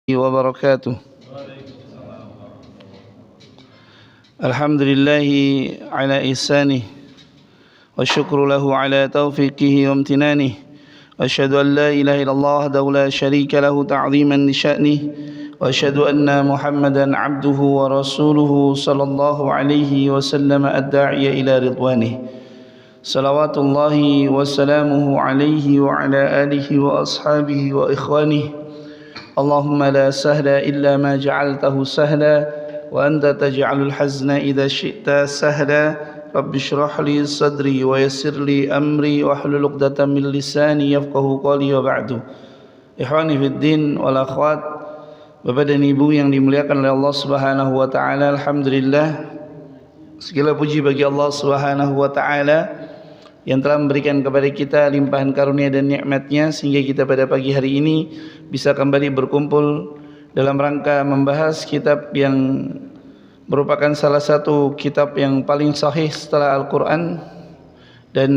وبركاته. الحمد لله على إحسانه والشكر له على توفيقه وامتنانه، وأشهد أن لا إله إلا الله وحده لا شريك له تعظيما لشأنه، وأشهد أن محمدا عبده ورسوله صلى الله عليه وسلم الداعي إلى رضوانه، صلوات الله وسلامه عليه وعلى آله وأصحابه وإخوانه. اللهم لا سهل إلا ما جعلته سهلا وأنت تجعل الحزن إذا شئت سهلا. رب اشرح لي صدري ويسر لي أمري واحلل عقدة من لساني يفقهوا قولي وبعد. Ikhwani fiddin wal akhwat, Bapak dan Ibu yang dimuliakan oleh Allah Subhanahu wa taala, alhamdulillah segala puji bagi Allah Subhanahu wa taala yang telah memberikan kepada kita limpahan karunia dan nikmat-Nya sehingga kita pada pagi hari ini bisa kembali berkumpul dalam rangka membahas kitab yang merupakan salah satu kitab yang paling sahih setelah Al-Quran, dan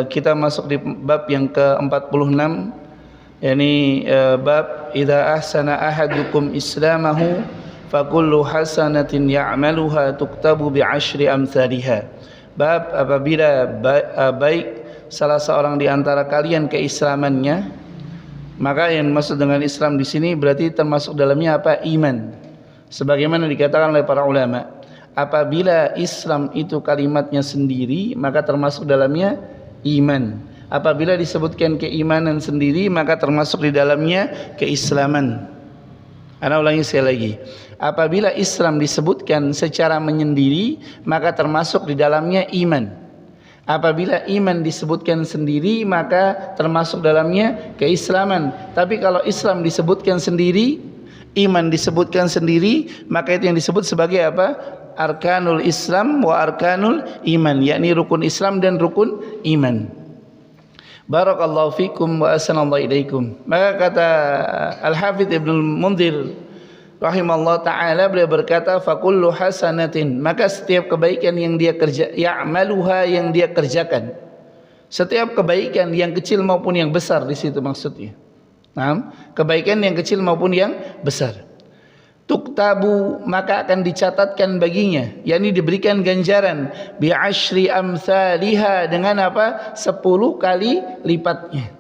kita masuk di bab yang ke-46, yakni bab idza ahsana ahadukum islamahu fakullu hasanatin ya'maluha tuktabu bi'ashri amsalihha. Bab apabila baik salah seorang di antara kalian keislamannya, maka yang maksud dengan Islam di sini berarti termasuk dalamnya apa? Iman. Sebagaimana dikatakan oleh para ulama, apabila Islam itu kalimatnya sendiri, maka termasuk dalamnya iman. Apabila disebutkan keimanan sendiri, maka termasuk di dalamnya keislaman. Ana ulangi sekali lagi. Apabila Islam disebutkan secara menyendiri, maka termasuk di dalamnya iman. Apabila iman disebutkan sendiri, maka termasuk dalamnya keislaman. Tapi kalau Islam disebutkan sendiri, iman disebutkan sendiri, maka itu yang disebut sebagai apa? Arkanul Islam wa arkanul iman, yakni rukun Islam dan rukun iman. Barakallahu fikum wa ahsanallahu ilaikum. Maka kata Al-Hafidz Ibnul Munzir rahimallahu ta'ala, beliau berkata fakullu hasanatin, maka setiap kebaikan yang dia ya'maluha, yang dia kerjakan, setiap kebaikan yang kecil maupun yang besar, di situ maksudnya. Nah, kebaikan yang kecil maupun yang besar, tuktabu, maka akan dicatatkan baginya, yakni diberikan ganjaran bi'ashri amsalihha, dengan apa? 10 kali lipatnya.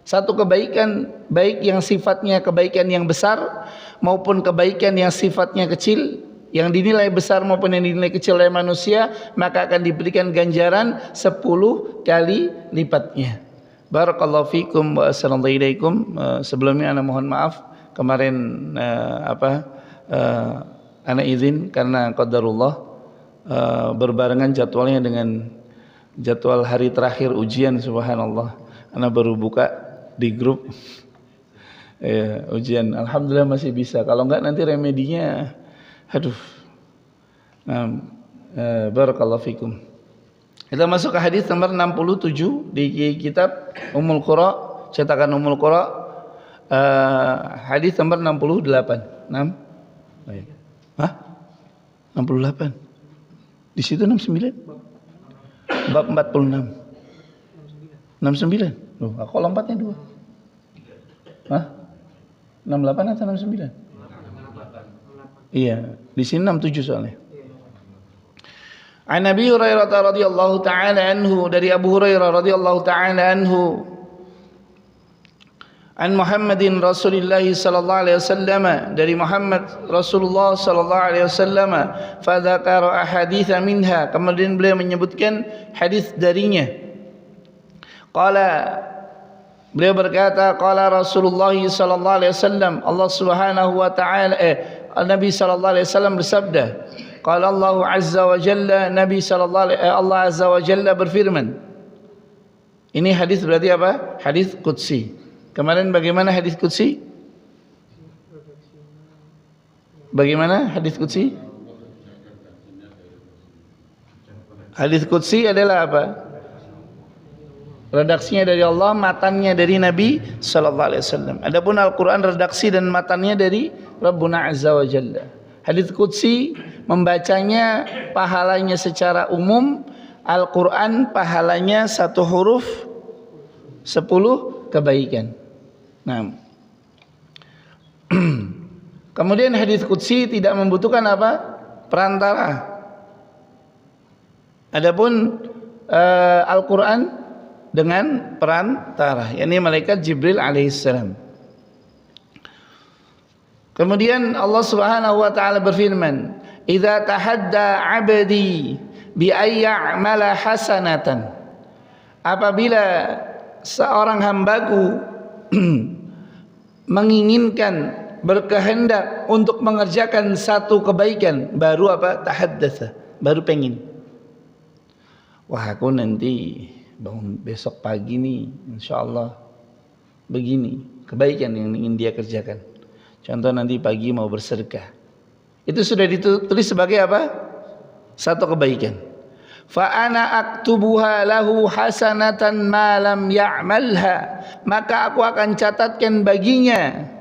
Satu kebaikan, baik yang sifatnya kebaikan yang besar maupun kebaikan yang sifatnya kecil, yang dinilai besar maupun yang dinilai kecil oleh manusia, maka akan diberikan ganjaran 10 kali lipatnya. Barakallahu fikum wa assalamualaikum ilaikum. Sebelumnya ana mohon maaf, kemarin ana izin karena qadarullah berbarengan jadwalnya dengan jadwal hari terakhir ujian. Subhanallah, ana baru buka di grup ujian, alhamdulillah masih bisa. Kalau enggak nanti remedinya aduh. Barakallahu fikum. Kita masuk ke hadis nomor 67 di kitab Ummul Qura, cetakan Ummul Qura, hadis nomor 68. 68. Di situ 69. Bab 46. 69. Loh, aku lompatnya 2. 68 atau 69? Iya, di sini 67 soalnya. An Abi Hurairah radhiyallahu taala anhu, dari Abu Hurairah radhiyallahu taala anhu, an Muhammadin Rasulillah sallallahu alaihi wasallam, dari Muhammad Rasulullah sallallahu alaihi wasallam, fa dzakara ahadits minha, kemudian beliau menyebutkan hadis darinya. Qala, beliau berkata, qala Rasulullah sallallahu alaihi wasallam, Allah Subhanahu wa taala Nabi sallallahu alaihi wasallam bersabda, qala Allah azza wa jalla, Nabi sallallahu alaihi Allah azza wa jalla berfirman. Ini hadis berarti apa? Hadis qudsi. Kemarin bagaimana hadis qudsi? Bagaimana hadis qudsi? Hadis qudsi adalah apa? Redaksinya dari Allah, matannya dari Nabi sallallahu alaihi wasallam. Adapun Al-Qur'an redaksi dan matannya dari Rabbuna azza wa jalla. Hadis qudsi membacanya pahalanya secara umum, Al-Qur'an pahalanya 1 huruf 10 kebaikan. Nah, Kemudian hadis qudsi tidak membutuhkan apa? Perantara. Adapun Al-Quran dengan perantara, yakni malaikat Jibril alaihissalam. Kemudian Allah Subhanahu wa taala berfirman, "Idza tahadda 'abdi bi ay ya'mala hasanatan." Apabila seorang hambaku menginginkan, berkehendak untuk mengerjakan satu kebaikan, baru apa? Tahaddatsa, baru pengen. Wah, aku nanti bangun besok pagi nih, insya Allah begini kebaikan yang ingin dia kerjakan. Contoh nanti pagi mau bersedekah, itu sudah ditulis sebagai apa? Satu kebaikan. Fa ana aktubuha lahu hasanatan ma lam ya'malha, maka aku akan catatkan baginya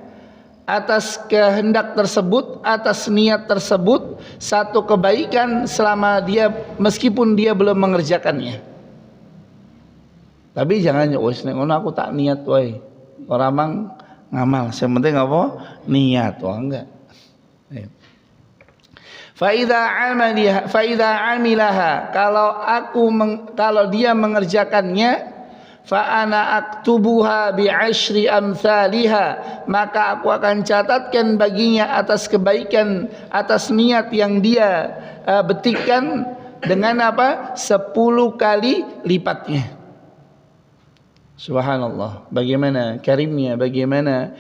atas kehendak tersebut, atas niat tersebut, satu kebaikan selama dia, meskipun dia belum mengerjakannya. Tapi jangan wis nek ngono aku tak niat wae. Ora mang ngamal, yang penting apa? Niat. Wah enggak. Fa idza amilaha, kalau dia mengerjakannya, fa ana aktubuha bi asyri amsalha, maka aku akan catatkan baginya atas kebaikan, atas niat yang dia betikkan dengan apa? 10 kali lipatnya. Subhanallah, bagaimana karimnya, bagaimana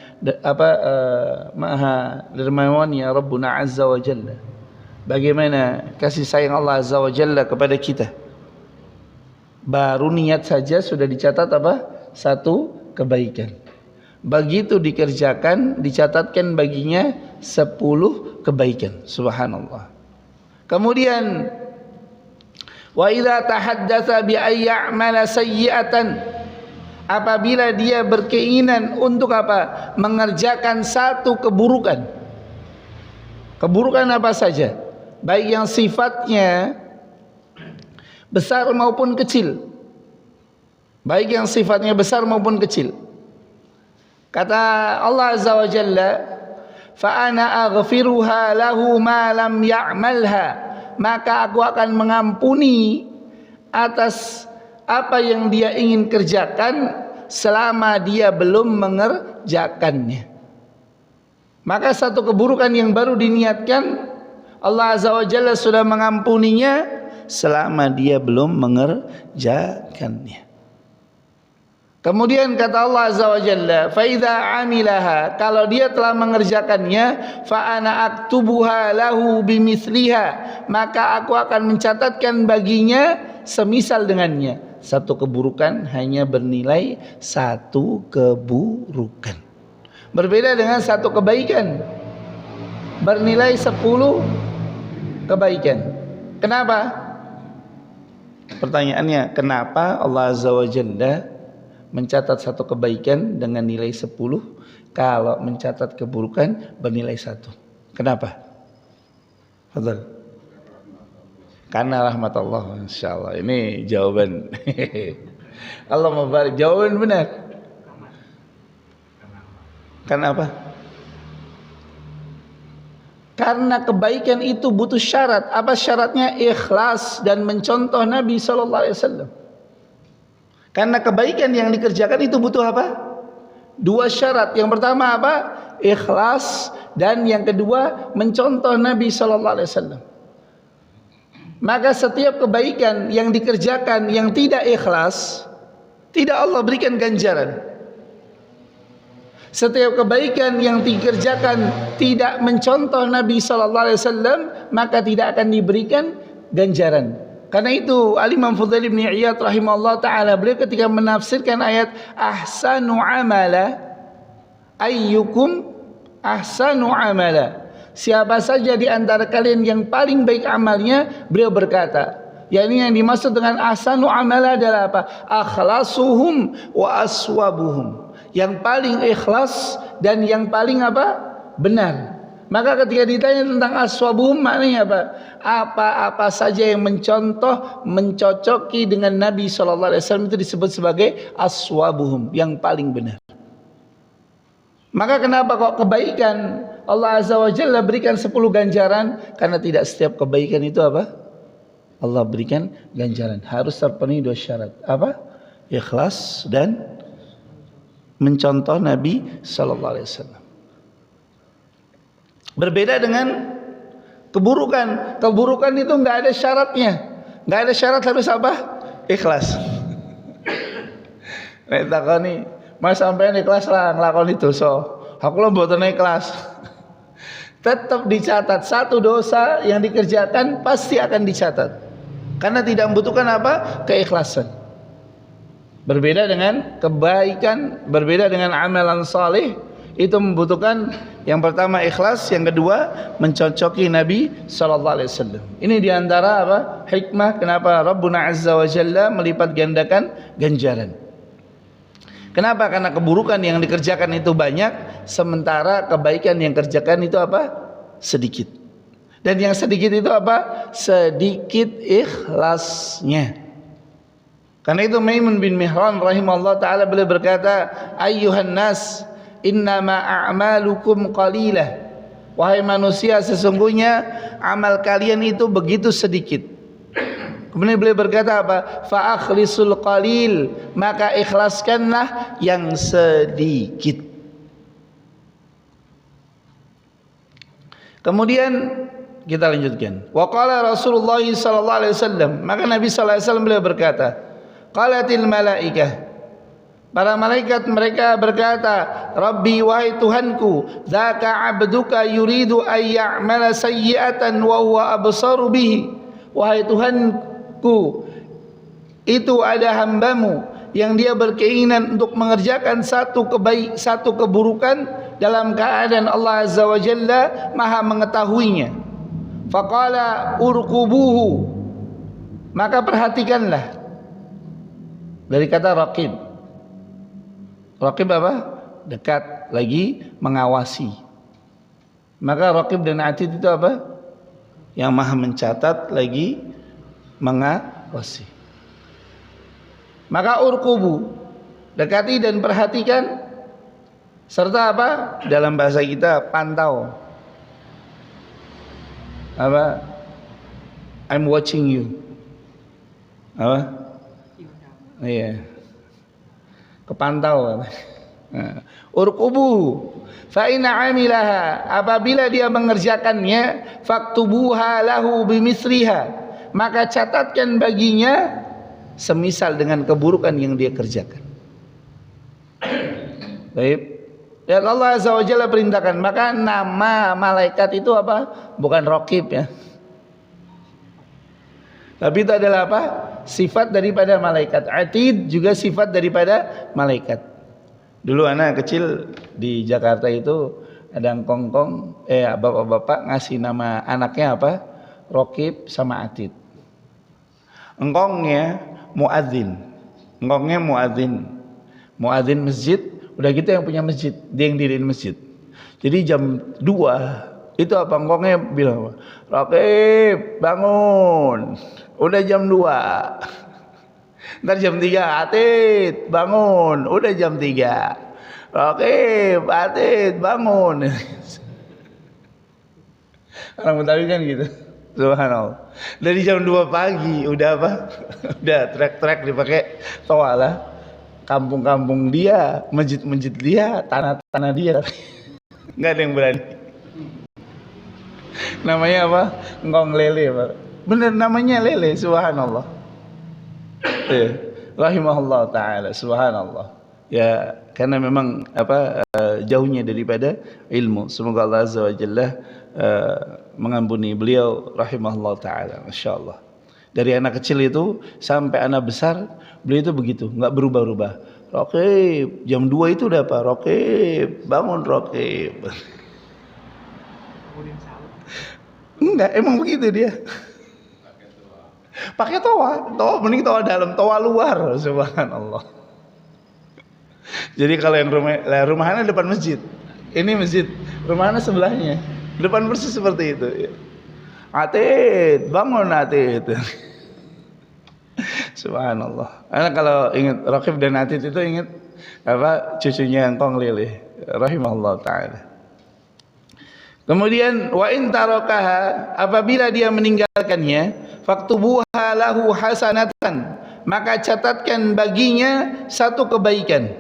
maha dermawannya Rabbuna Azza wa Jalla, bagaimana kasih sayang Allah Azza wa Jalla kepada kita. Baru niat saja sudah dicatat apa? Satu kebaikan. Begitu dikerjakan, dicatatkan baginya 10 kebaikan. Subhanallah. Kemudian wa idza tahaddatsa bi ay ya'mala sayyi'atan, apabila dia berkeinginan untuk apa? Mengerjakan satu keburukan. Keburukan apa saja? Baik yang sifatnya besar maupun kecil. Baik yang sifatnya besar maupun kecil. Kata Allah Azza wa Jalla, fa ana aghfiruha lahu ma lam ya'malha, maka aku akan mengampuni atas apa yang dia ingin kerjakan selama dia belum mengerjakannya. Maka satu keburukan yang baru diniatkan, Allah Azza wa Jalla sudah mengampuninya selama dia belum mengerjakannya. Kemudian kata Allah Azza wa Jalla, fa idza amilaha, kalau dia telah mengerjakannya, fa ana aktubuha lahu bimithliha, maka aku akan mencatatkan baginya semisal dengannya. Satu keburukan hanya bernilai satu keburukan. Berbeda dengan satu kebaikan bernilai 10 kebaikan. Kenapa? Pertanyaannya, kenapa Allah Azza wa Jalla mencatat satu kebaikan dengan nilai 10 kalau mencatat keburukan bernilai 1? Kenapa? Fadhal. Karena rahmat Allah, insyaallah. Ini jawaban. Allah mabarik, jawaban benar. Karena apa? Karena kebaikan itu butuh syarat. Apa syaratnya? Ikhlas dan mencontoh Nabi SAW. Karena kebaikan yang dikerjakan itu butuh apa? 2 syarat. Yang pertama apa? Ikhlas, dan yang kedua mencontoh Nabi SAW. Maka setiap kebaikan yang dikerjakan yang tidak ikhlas, tidak Allah berikan ganjaran. Setiap kebaikan yang dikerjakan tidak mencontoh Nabi SAW, maka tidak akan diberikan ganjaran. Karena itu Al-Imam Fudail bin Iyad rahimahullah ta'ala, beliau ketika menafsirkan ayat ahsanu amala ayyukum ahsanu amala, siapa saja di antara kalian yang paling baik amalnya, beliau berkata, yakni yang dimaksud dengan ahsanu amala adalah apa? Akhlasuhum wa aswabuhum, yang paling ikhlas dan yang paling apa? Benar. Maka ketika ditanya tentang aswabuhum, maknanya apa? Apa-apa saja yang mencontoh, mencocoki dengan Nabi SAW itu disebut sebagai aswabuhum, yang paling benar. Maka kenapa kok kebaikan Allah Azza wa Jalla berikan 10 ganjaran? Karena tidak setiap kebaikan itu apa? Allah berikan ganjaran. Harus terpenuhi 2 syarat. Apa? Ikhlas dan mencontoh Nabi sallallahu alaihi wasallam. Berbeda dengan keburukan. Keburukan itu enggak ada syaratnya. Enggak ada syarat, harus apa? Ikhlas. Nek takoni, Mas sampean ikhlas lah nglakoni dosa. Aku lho mboten ikhlas. Tetap dicatat, satu dosa yang dikerjakan pasti akan dicatat. Karena tidak membutuhkan apa? Keikhlasan. Berbeda dengan kebaikan, berbeda dengan amalan saleh, itu membutuhkan yang pertama ikhlas, yang kedua mencocoki Nabi sallallahu alaihi wasallam. Ini diantara apa? Hikmah kenapa Rabbuna Azza wa Jalla melipat gandakan ganjaran. Kenapa? Karena keburukan yang dikerjakan itu banyak, sementara kebaikan yang kerjakan itu apa? Sedikit. Dan yang sedikit itu apa? Sedikit ikhlasnya. Karena itu Maimun bin Mihran rahimahullah ta'ala beliau berkata, ayyuhan nas, innama a'malukum qalilah. Wahai manusia, sesungguhnya amal kalian itu begitu sedikit. Kemudian beliau berkata apa? Fa akhlisul qalil, maka ikhlaskanlah yang sedikit. Kemudian kita lanjutkan. Wa qala Rasulullah sallallahu alaihi wasallam, maka Nabi sallallahu alaihi wasallam beliau berkata, qalatil malaikah, para malaikat mereka berkata, Rabbi, wahai Tuhanku, dzaka abduka yuridu ay ya'mala sayyi'atan wa huwa absaru bihi. Wahai Tuhanku, itu ada hambamu yang dia berkeinginan untuk mengerjakan satu keburukan dalam keadaan Allah Azza wa Jalla maha mengetahuinya. Faqala urqubuhu, maka perhatikanlah. Dari kata raqib. Raqib apa? Dekat, lagi mengawasi. Maka raqib dan atid itu apa? Yang maha mencatat, lagi mengawasi. Maka urqubu, dekati dan perhatikan, serta apa? Dalam bahasa kita pantau. Apa? I'm watching you. Apa? Iya. Kepantau. Urqubu fa in amilaha, apabila dia mengerjakannya, faktubuha lahu bimisriha, maka catatkan baginya semisal dengan keburukan yang dia kerjakan. Baik. Dan Allah Azza wa Jalla perintahkan, maka nama malaikat itu apa? Bukan raqib ya. Tapi itu adalah apa? Sifat daripada malaikat. Atid juga sifat daripada malaikat. Dulu anak kecil di Jakarta itu ada kongkong, bapak-bapak ngasih nama anaknya apa? Raqib sama Atid. Engkongnya muadzin. Engkongnya muadzin. Muadzin masjid, udah gitu yang punya masjid, dia yang diriin masjid. Jadi jam 2 itu apa, engkongnya bilang, Raqib bangun, udah jam 2. Ntar jam 3, Atid bangun, udah jam 3. Raqib, Atid bangun. Orang Betawi kan gitu. Subhanallah. Dari jam 2 pagi udah apa? Udah trek-trek dipakai toala. Kampung-kampung dia, masjid-masjid dia, tanah-tanah dia. Enggak ada yang berani. Namanya apa? Ngong lele, Pak. Bener namanya lele, subhanallah. Rahimahullah taala, subhanallah. Ya, karena memang apa jauhnya daripada ilmu. Semoga Allah Azza wa Jalla mengampuni beliau rahimahullah taala, masyaallah. Dari anak kecil itu sampai anak besar, beliau itu begitu, enggak berubah-ubah. Raqib, jam 2 itu udah apa? Raqib, bangun Raqib. Enggak, emang begitu dia. Pakai toa, mending toa dalam, toa luar, subhanallah. Jadi kalau yang rumahnya depan masjid, ini masjid, rumahnya sebelahnya, depan persis seperti itu. Atid, bangun Atid. Subhanallah. Karena kalau ingat Raqib dan Atid itu ingat apa cucunya Engkong Lele, rahimahullah taala. Kemudian wa in tarakaha, apabila dia meninggalkannya, faktubuha lahu hasanatan, maka catatkan baginya satu kebaikan.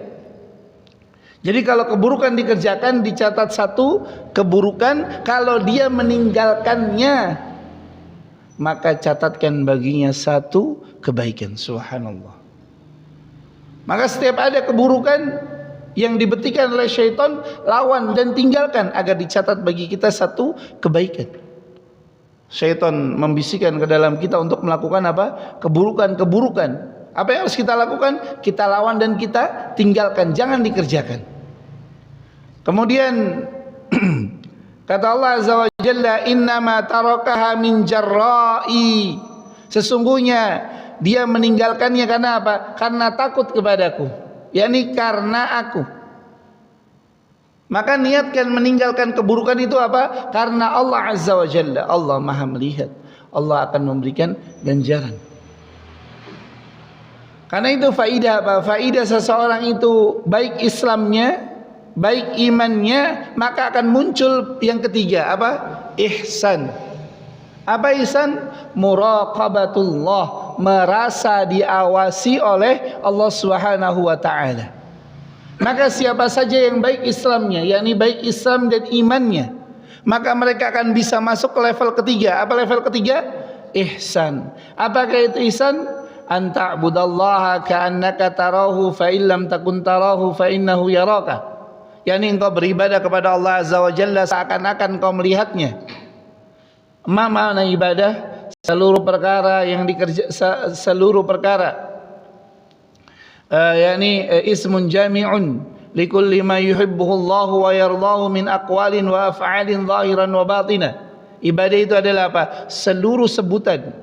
Jadi kalau keburukan dikerjakan dicatat satu keburukan, kalau dia meninggalkannya maka catatkan baginya satu kebaikan. Subhanallah. Maka setiap ada keburukan yang dibetikan oleh syaitan, lawan dan tinggalkan agar dicatat bagi kita satu kebaikan. Syaitan membisikkan ke dalam kita untuk melakukan apa? Keburukan-keburukan. Apa yang harus kita lakukan? Kita lawan dan kita tinggalkan, jangan dikerjakan. Kemudian kata Allah Azza wa Jalla, innama tarakaha min jarra'i, sesungguhnya dia meninggalkannya karena apa? Karena takut kepadaku, yakni karena aku. Maka niatkan meninggalkan keburukan itu apa? Karena Allah Azza wa Jalla. Allah Maha melihat, Allah akan memberikan ganjaran. Karena itu faidah apa? Faidah seseorang itu baik Islamnya, baik imannya, maka akan muncul yang ketiga apa? Ihsan. Apa ihsan? Muraqabatullah, merasa diawasi oleh Allah Subhanahu wa taala. Maka siapa saja yang baik Islamnya, yakni baik Islam dan imannya, maka mereka akan bisa masuk ke level ketiga. Apa level ketiga? Ihsan. Apakah itu ihsan? An ta'budallaha ka'annaka tarahu fa illam takun tarahu fa innahu yaraka. yakni engkau beribadah kepada Allah Azza wa Jalla seakan-akan engkau melihatnya. Mana ibadah? Seluruh perkara yang seluruh perkara yakni ismun jami'un likulli ma yuhibbuhu Allah wa yardahu min aqwalin wa af'alin zahiran wa batina. Ibadah itu adalah apa? Seluruh sebutan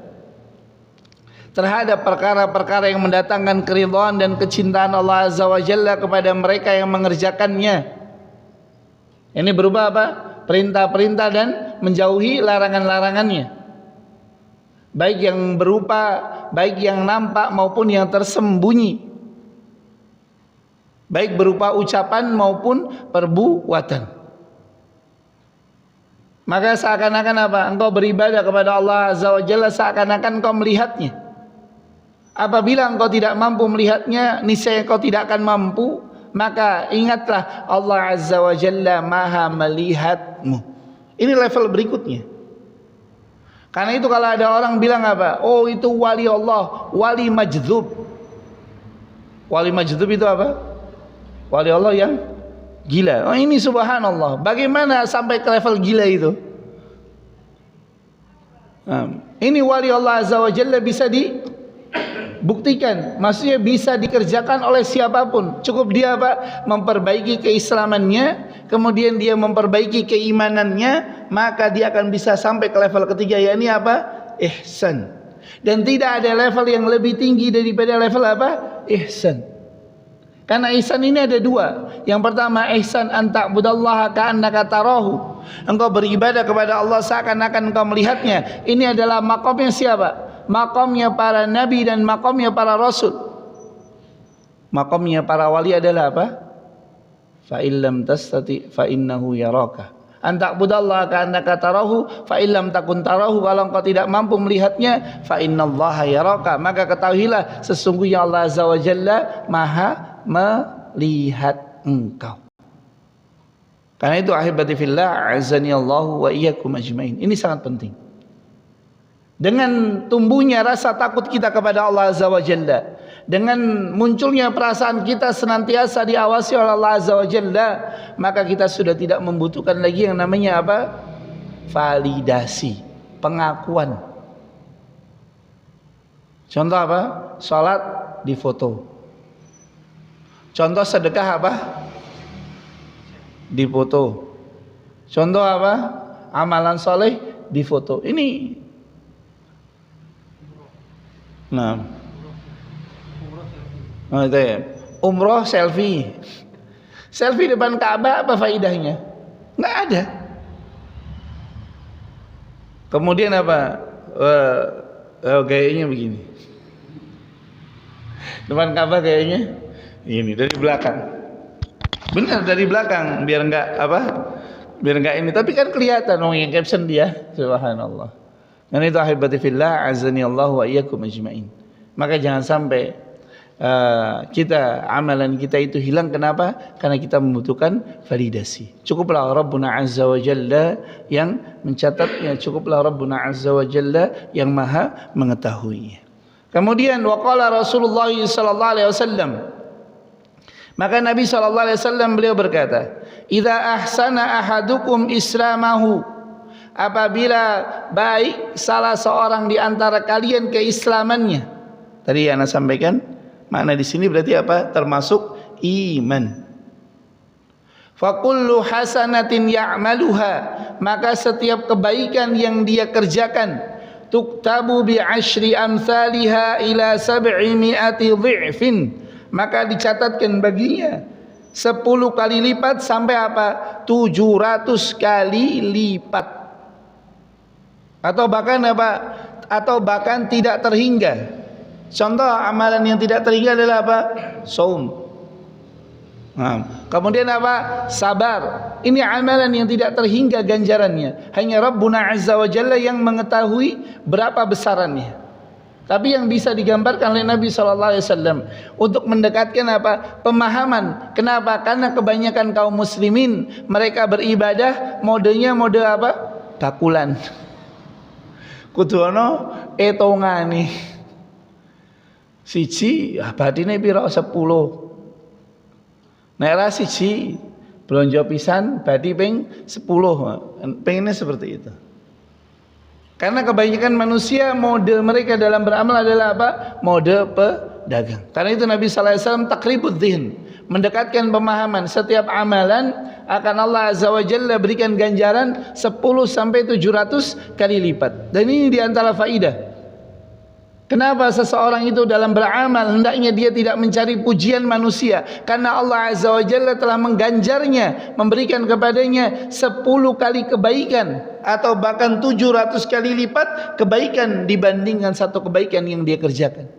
terhadap perkara-perkara yang mendatangkan keridhaan dan kecintaan Allah Azza wa Jalla kepada mereka yang mengerjakannya. Ini berupa apa? Perintah-perintah dan menjauhi larangan-larangannya. Baik yang berupa, baik yang nampak maupun yang tersembunyi. Baik berupa ucapan maupun perbuatan. Maka seakan-akan apa? Engkau beribadah kepada Allah Azza wa Jalla seakan-akan engkau melihatnya. Apabila engkau tidak mampu melihatnya, niscaya engkau tidak akan mampu. Maka ingatlah Allah Azza wa Jalla Maha melihatmu. Ini level berikutnya. Karena itu kalau ada orang bilang apa? Oh itu wali Allah, wali majdhub. Wali majdhub itu apa? Wali Allah yang gila. Oh ini subhanallah. Bagaimana sampai ke level gila itu? Ini wali Allah Azza wa Jalla bisa dibuktikan. Maksudnya bisa dikerjakan oleh siapapun. Cukup dia apa? Memperbaiki keislamannya, kemudian dia memperbaiki keimanannya, maka dia akan bisa sampai ke level ketiga, yakni apa? Ihsan. Dan tidak ada level yang lebih tinggi daripada level apa? Ihsan. Karena ihsan ini ada dua. Yang pertama ihsan an ta'budallaha ka'annaka tarahu. Engkau beribadah kepada Allah seakan-akan engkau melihatnya. Ini adalah makamnya siapa? Makamnya para nabi dan makamnya para rasul. Makamnya para wali adalah apa? Fa illam tastati fa innahu yaraka. An ta'budallaha ka'annaka tarahu fa illam takun tarahu. Kalau engkau tidak mampu melihatnya, fa innallaha yaraka, maka ketahuilah sesungguhnya Allah Azza wa Jalla Maha melihat engkau. Karena itu ahibati fillah azani Allahu wa iyyakum ajmain. Ini sangat penting. Dengan tumbuhnya rasa takut kita kepada Allah Azza wa Jalla, dengan munculnya perasaan kita senantiasa diawasi oleh Allah Azza wa Jalla, maka kita sudah tidak membutuhkan lagi yang namanya apa? Validasi, pengakuan. Contoh apa? Salat difoto. Contoh sedekah apa? Difoto. Contoh apa? Amalan soleh difoto. Ini. Nah. Oh, itu ya. Umroh selfie. Selfie depan Ka'bah apa faidahnya? Nggak ada. Kemudian apa? Gayanya begini. Depan Ka'bah gayanya ini dari belakang. Benar dari belakang biar enggak apa? biar enggak ini, tapi kan kelihatan orang yang caption dia, subhanallah. Dan itu ahibati fillah, azani Allah wa iyyakum ajmain. Maka jangan sampai amalan kita itu hilang. Kenapa? Karena kita membutuhkan validasi. Cukuplah Rabbuna Azza wa Jalla yang mencatatnya, cukuplah Rabbuna Azza wa Jalla yang maha mengetahuinya. Kemudian waqala Rasulullah sallallahu alaihi wasallam, maka Nabi sallallahu alaihi wasallam beliau berkata, "Idza ahsana ahadukum islamahu," apabila baik salah seorang di antara kalian keislamannya. Tadi yang Anda sampaikan, makna di sini berarti apa? Termasuk iman. Fa kullu hasanatin ya'maluha, maka setiap kebaikan yang dia kerjakan, tuktabu bi asyri amsalha ila 700 dhifin, maka dicatatkan baginya 10 kali lipat sampai apa? 700 kali lipat. Atau bahkan apa? Atau bahkan tidak terhingga. Contoh amalan yang tidak terhingga adalah apa? Saum. Nah, kemudian apa? Sabar. Ini amalan yang tidak terhingga ganjarannya. Hanya Rabbuna Azza wa Jalla yang mengetahui berapa besarannya. Tapi yang bisa digambarkan oleh Nabi SAW untuk mendekatkan apa? Pemahaman. Kenapa? Karena kebanyakan kaum muslimin mereka beribadah modenya mode apa? Bakulan. Kuduono etongane. Siji abadine pira 10. Nek ra siji blonjo pisan badi ping 10. Pengennya seperti itu. Karena kebanyakan manusia mode mereka dalam beramal adalah apa? Mode pedagang. Karena itu Nabi sallallahu alaihi wasallam takribud dzihn, mendekatkan pemahaman. Setiap amalan akan Allah Azza wa Jalla berikan ganjaran 10 sampai 700 kali lipat. Dan ini di antara faidah. Kenapa seseorang itu dalam beramal hendaknya dia tidak mencari pujian manusia, karena Allah Azza wa Jalla telah mengganjarnya, memberikan kepadanya 10 kali kebaikan atau bahkan 700 kali lipat kebaikan dibandingkan satu kebaikan yang dia kerjakan.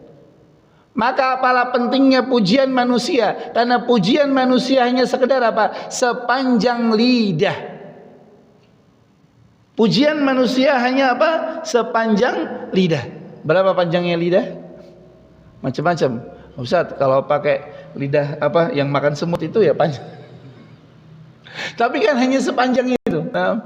Maka apalah pentingnya pujian manusia, karena pujian manusia hanya sekedar apa? Sepanjang lidah. Pujian manusia hanya apa? Sepanjang lidah. Berapa panjangnya lidah? Macam-macam. Ustaz, kalau pakai lidah apa yang makan semut itu ya panjang. Tapi kan hanya sepanjang itu. Nah,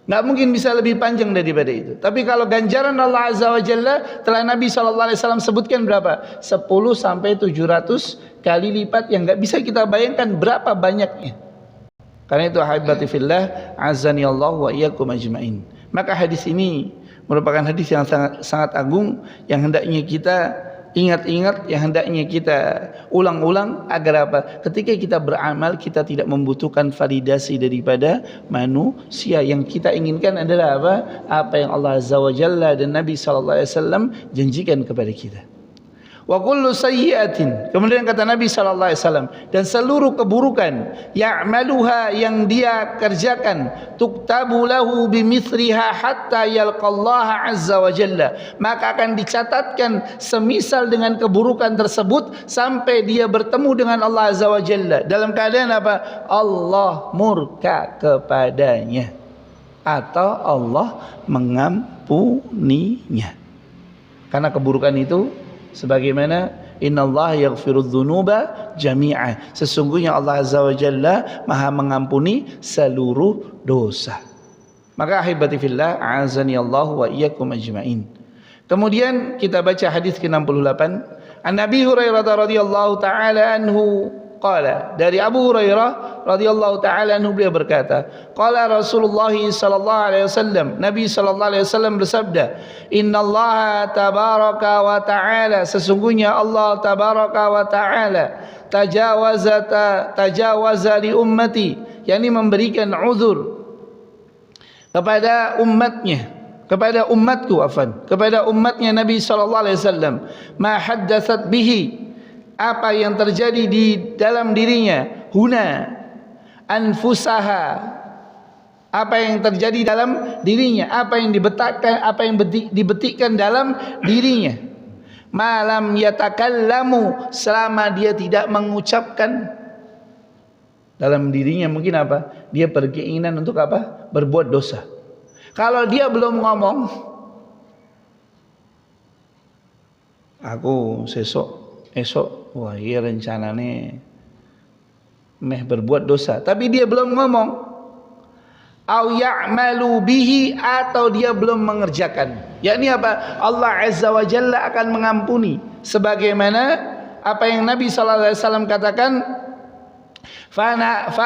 nggak mungkin bisa lebih panjang daripada itu. Tapi kalau ganjaran Allah Azza wa Jalla telah Nabi SAW sebutkan berapa? 10 sampai 700 kali lipat yang nggak bisa kita bayangkan berapa banyaknya. Karena itu haibati fillah, azani Allah wa iyyakum ajmain. Maka hadis ini merupakan hadis yang sangat agung yang hendaknya kita ingat-ingat, yang hendaknya kita ulang-ulang agar apa? Ketika kita beramal kita tidak membutuhkan validasi daripada manusia. Yang kita inginkan adalah apa? Apa yang Allah Azza wa Jalla dan Nabi SAW janjikan kepada kita. Wa kullu sayyi'atin, kemudian kata Nabi SAW, dan seluruh keburukan ya'maluha yang dia kerjakan, tuktabu lahu bimithliha hatta yalqallaha azza wa jalla, maka akan dicatatkan semisal dengan keburukan tersebut sampai dia bertemu dengan Allah azza wa jalla dalam keadaan apa? Allah murka kepadanya atau Allah mengampuninya. Karena keburukan itu sebagaimana innallaha yaghfirudz dzunuba jami'a, sesungguhnya Allah azza wa jalla maha mengampuni seluruh dosa. Maka ahibati fillah, a'azani Allah wa iyyakum ajmain. Kemudian kita baca hadis ke-68. An Nabi Hurairah radhiyallahu taala anhu qala, dari Abu Hurairah radhiyallahu taala anhu beliau berkata, qala Rasulullah sallallahu alaihi wasallam, Nabi sallallahu alaihi wasallam bersabda, innallaha tabaraka wa taala, sesungguhnya Allah tabaraka wa taala tajawaza li ummati, yakni memberikan uzur kepada umatnya, kepada umatku kepada umatnya Nabi sallallahu alaihi wasallam, ma haddatsat bihi, apa yang terjadi di dalam dirinya, huna anfusaha, apa yang terjadi dalam dirinya, apa yang dibetikkan dalam dirinya, malam yatakallamu, selama dia tidak mengucapkan, Dalam dirinya mungkin apa? Dia berkeinginan untuk apa? Berbuat dosa. Kalau dia belum ngomong, aku esok, wah iya rencananya meh berbuat dosa, tapi dia belum ngomong, au ya'malu bihi, atau dia belum mengerjakan. Yakni apa? Allah Azza wa Jalla akan mengampuni sebagaimana apa yang Nabi sallallahu alaihi wasallam katakan, fa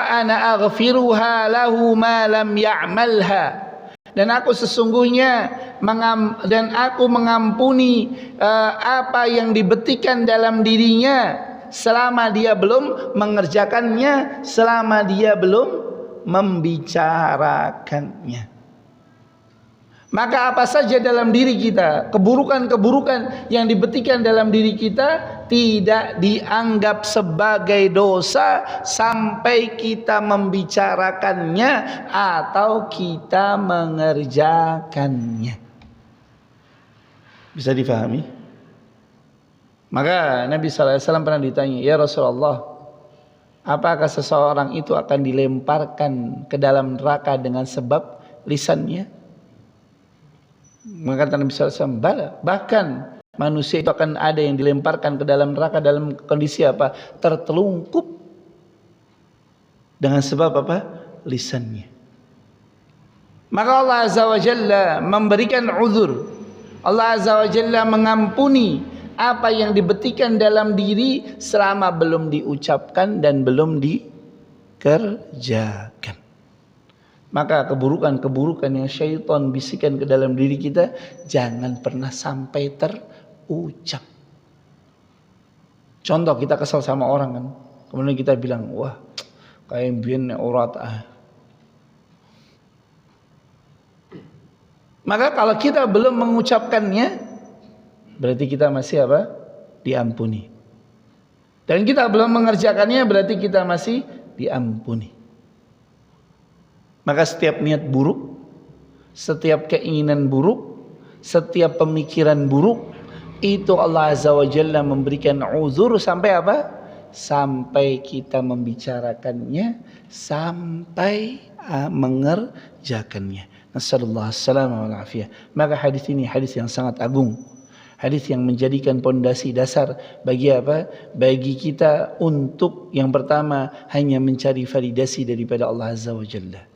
ana aghfiruha lahu ma lam ya'malha. Dan aku sesungguhnya mengampuni apa yang dibetikan dalam dirinya selama dia belum mengerjakannya, selama dia belum membicarakannya. Maka apa saja dalam diri kita, keburukan-keburukan yang dibetikan dalam diri kita tidak dianggap sebagai dosa sampai kita membicarakannya atau kita mengerjakannya. Bisa difahami? Maka Nabi sallallahu alaihi wasallam pernah ditanya, "Ya Rasulullah, apakah seseorang itu akan dilemparkan ke dalam neraka dengan sebab lisannya?" Maka kata Nabi SAW, bahkan manusia itu akan ada yang dilemparkan ke dalam neraka dalam kondisi apa? Tertelungkup dengan sebab apa? Lisannya. Maka Allah Azza wa Jalla memberikan uzur. Allah Azza wa Jalla mengampuni apa yang dibetikan dalam diri selama belum diucapkan dan belum dikerjakan. Maka keburukan-keburukan yang syaitan bisikan ke dalam diri kita jangan pernah sampai terucap. Contoh, kita kesal sama orang kan, kemudian kita bilang, wah kayak bian urat ah. Maka kalau kita belum mengucapkannya, berarti kita masih apa? Diampuni. Dan kita belum mengerjakannya, berarti kita masih diampuni. Maka setiap niat buruk, setiap keinginan buruk, setiap pemikiran buruk, itu Allah Azza wa Jalla memberikan uzur sampai apa? Sampai kita membicarakannya, sampai mengerjakannya. Nasallallahu alaihi wasallam. Maka hadis ini hadis yang sangat agung. Hadis yang menjadikan pondasi dasar bagi apa? Bagi kita untuk yang pertama hanya mencari validasi daripada Allah Azza wa Jalla.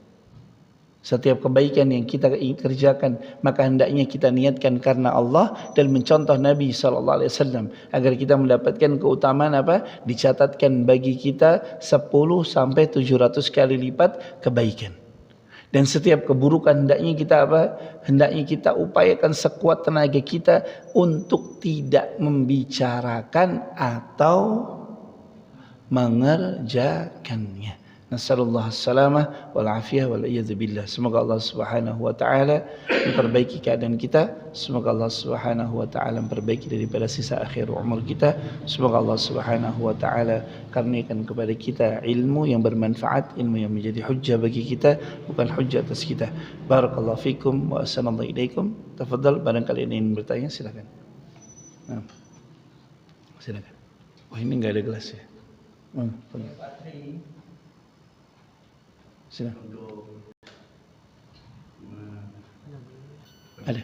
Setiap kebaikan yang kita kerjakan, maka hendaknya kita niatkan karena Allah dan mencontoh Nabi SAW agar kita mendapatkan keutamaan apa? Dicatatkan bagi kita 10 sampai 700 kali lipat kebaikan. Dan setiap keburukan hendaknya kita apa? Hendaknya kita upayakan sekuat tenaga kita untuk tidak membicarakan atau mengerjakannya. Nasallallahu salamah wal afiyah wal iyadzu billah. Semoga Allah Subhanahu wa taala memperbaiki keadaan kita. Semoga Allah Subhanahu wa taala memperbaiki daripada sisa akhir umur kita. Semoga Allah Subhanahu wa taala karuniakan kepada kita ilmu yang bermanfaat, ilmu yang menjadi hujjah bagi kita, bukan hujjah atas kita. Barakallahu fikum wa assalamu alaikum. Tafadhal, barangkali ingin bertanya silakan. Nah. Silakan. Oh, ini enggak ada gelas ya. Silakan. Ada.